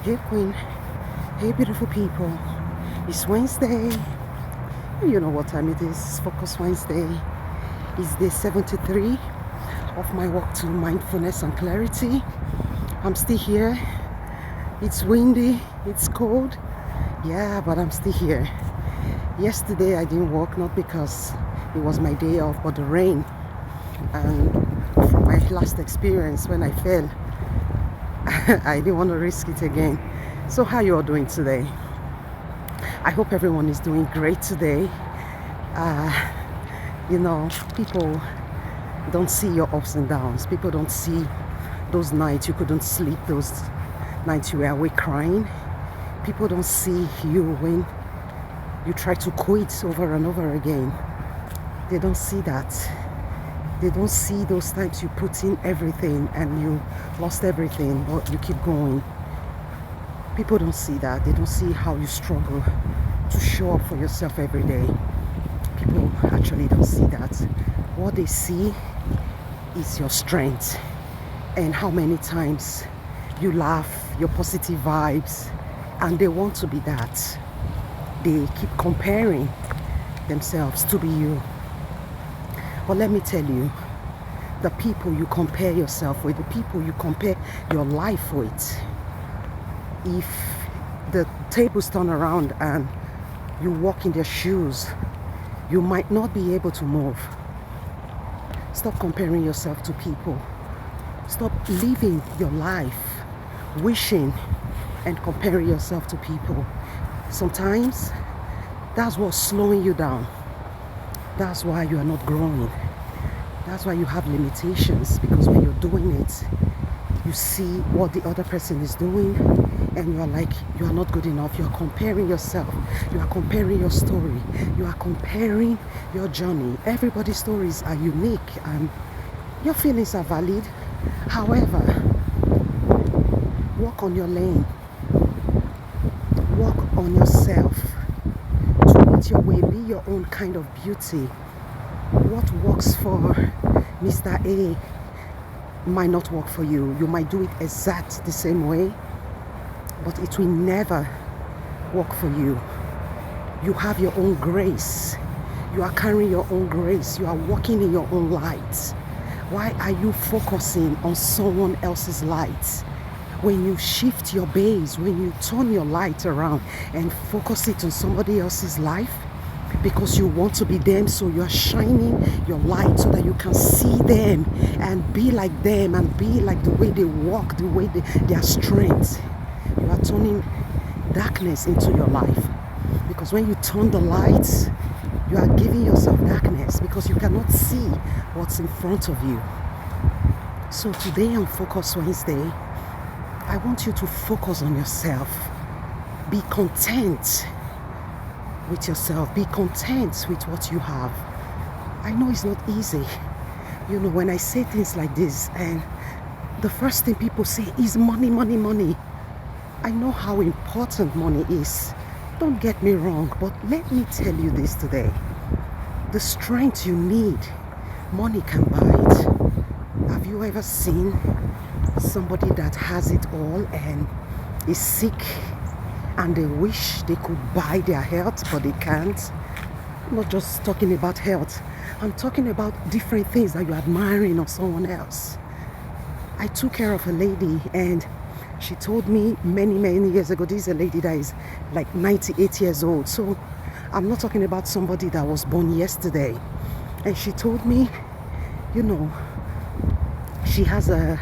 Hey Queen, hey beautiful people. It's Wednesday. You know what time it is. It's Focus Wednesday. It's day 73 of my walk to mindfulness and clarity. I'm still here. It's windy, it's cold. Yeah, but I'm still here. Yesterday I didn't walk, not because it was my day off, but the rain. And from my last experience when I fell, I didn't want to risk it again. So how you all doing today? I hope everyone is doing great today. People don't see your ups and downs. People don't see those nights you couldn't sleep, those nights you were awake crying. People don't see you when you try to quit over and over again. They don't see that. They don't see those times you put in everything and you lost everything, but you keep going. People don't see that. They don't see how you struggle to show up for yourself every day. People actually don't see that. What they see is your strength and how many times you laugh, your positive vibes, and they want to be that. They keep comparing themselves to be you. But let me tell you, the people you compare yourself with, the people you compare your life with, if the tables turn around and you walk in their shoes, you might not be able to move. Stop comparing yourself to people. Stop living your life wishing and comparing yourself to people. Sometimes that's what's slowing you down. That's why you are not growing. That's why you have limitations, because when you're doing it, you see what the other person is doing and you are like, you are not good enough. You are comparing yourself. You are comparing your story. You are comparing your journey. Everybody's stories are unique and your feelings are valid. However, walk on your lane. Walk on yourself. Do it your way. Be your own kind of beauty. What works for Mr. A might not work for you. You might do it exact the same way, but it will never work for you. You have your own grace. You are carrying your own grace. You are walking in your own light. Why are you focusing on someone else's light? When you shift your base, when you turn your light around and focus it on somebody else's life, because you want to be them, so you're shining your light so that you can see them and be like them and be like the way they walk, the way their strength. You are turning darkness into your life, because when you turn the lights, you are giving yourself darkness because you cannot see what's in front of you. So today on Focus Wednesday, I want you to focus on yourself. Be content with yourself. Be content with what you have. I know it's not easy. When I say things like this, and the first thing people say is money, money, money. I know how important money is. Don't get me wrong, but let me tell you this today. The strength you need, money can buy it. Have you ever seen somebody that has it all and is sick and they wish they could buy their health, but they can't? I'm not just talking about health. I'm talking about different things that you're admiring of someone else. I took care of a lady and she told me many, many years ago, this is a lady that is like 98 years old. So I'm not talking about somebody that was born yesterday. And she told me, she has a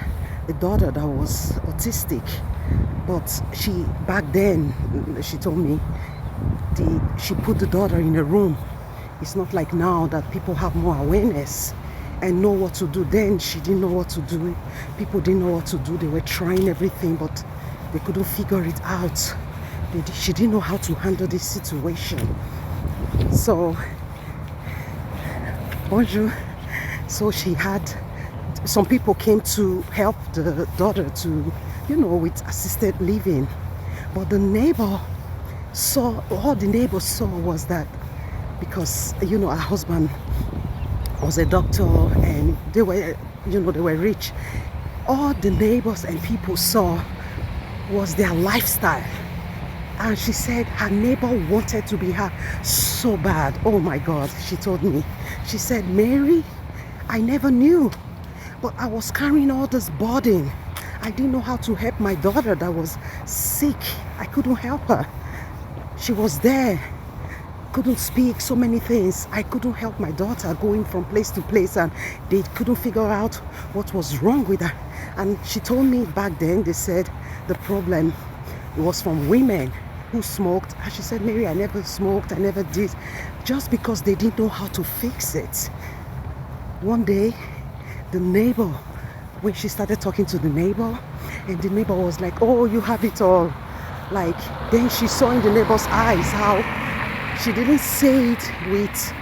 daughter that was autistic. But back then, she told me, she put the daughter in a room. It's not like now that people have more awareness and know what to do. Then she didn't know what to do. People didn't know what to do. They were trying everything, but they couldn't figure it out. She didn't know how to handle this situation. So, bonjour. So she had, some people came to help the daughter to, with assisted living. But the neighbor saw, all the neighbor saw was that, because, her husband was a doctor and they were rich. All the neighbors and people saw was their lifestyle. And she said her neighbor wanted to be her so bad. Oh my God, she told me. She said, Mary, I never knew, but I was carrying all this burden. I didn't know how to help my daughter that was sick. I couldn't help her. She was there, couldn't speak, so many things. I couldn't help my daughter going from place to place, and they couldn't figure out what was wrong with her. And she told me back then, they said the problem was from women who smoked. And she said, Mary, I never smoked, I never did, just because they didn't know how to fix it. One day, the neighbor, when she started talking to the neighbor, and the neighbor was like, oh, you have it all. Like, then she saw in the neighbor's eyes how she didn't say it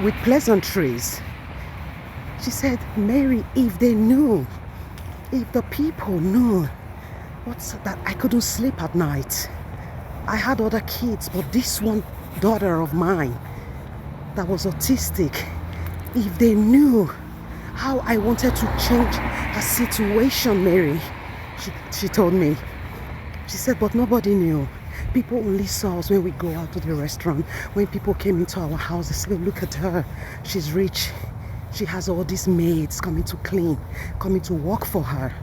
with pleasantries. She said, Mary, if they knew, if the people knew, what's that? I couldn't sleep at night. I had other kids, but this one daughter of mine that was autistic, if they knew how I wanted to change her situation, Mary, she told me. She said, but nobody knew. People only saw us when we go out to the restaurant. When people came into our house, they said, look at her, she's rich. She has all these maids coming to clean, coming to work for her.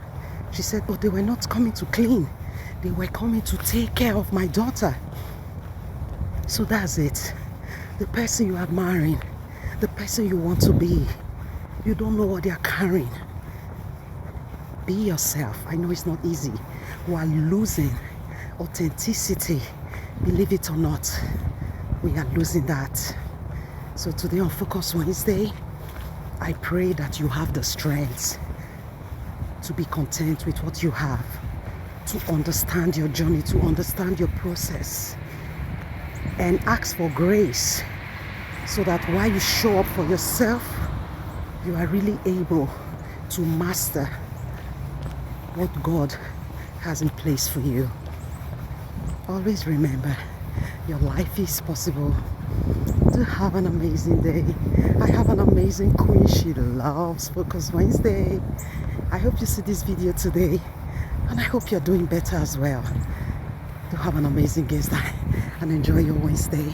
She said, but they were not coming to clean. They were coming to take care of my daughter. So that's it. The person you are marrying, the person you want to be, you don't know what they are carrying. Be yourself. I know it's not easy. We are losing authenticity. Believe it or not, we are losing that. So today on Focus Wednesday, I pray that you have the strength to be content with what you have, to understand your journey, to understand your process, and ask for grace so that while you show up for yourself, you are really able to master what God has in place for you. Always remember, your life is possible. To have an amazing day. I have an amazing queen. She loves Focus Wednesday. I hope you see this video today, and I hope you're doing better as well. To have an amazing guest and enjoy your Wednesday.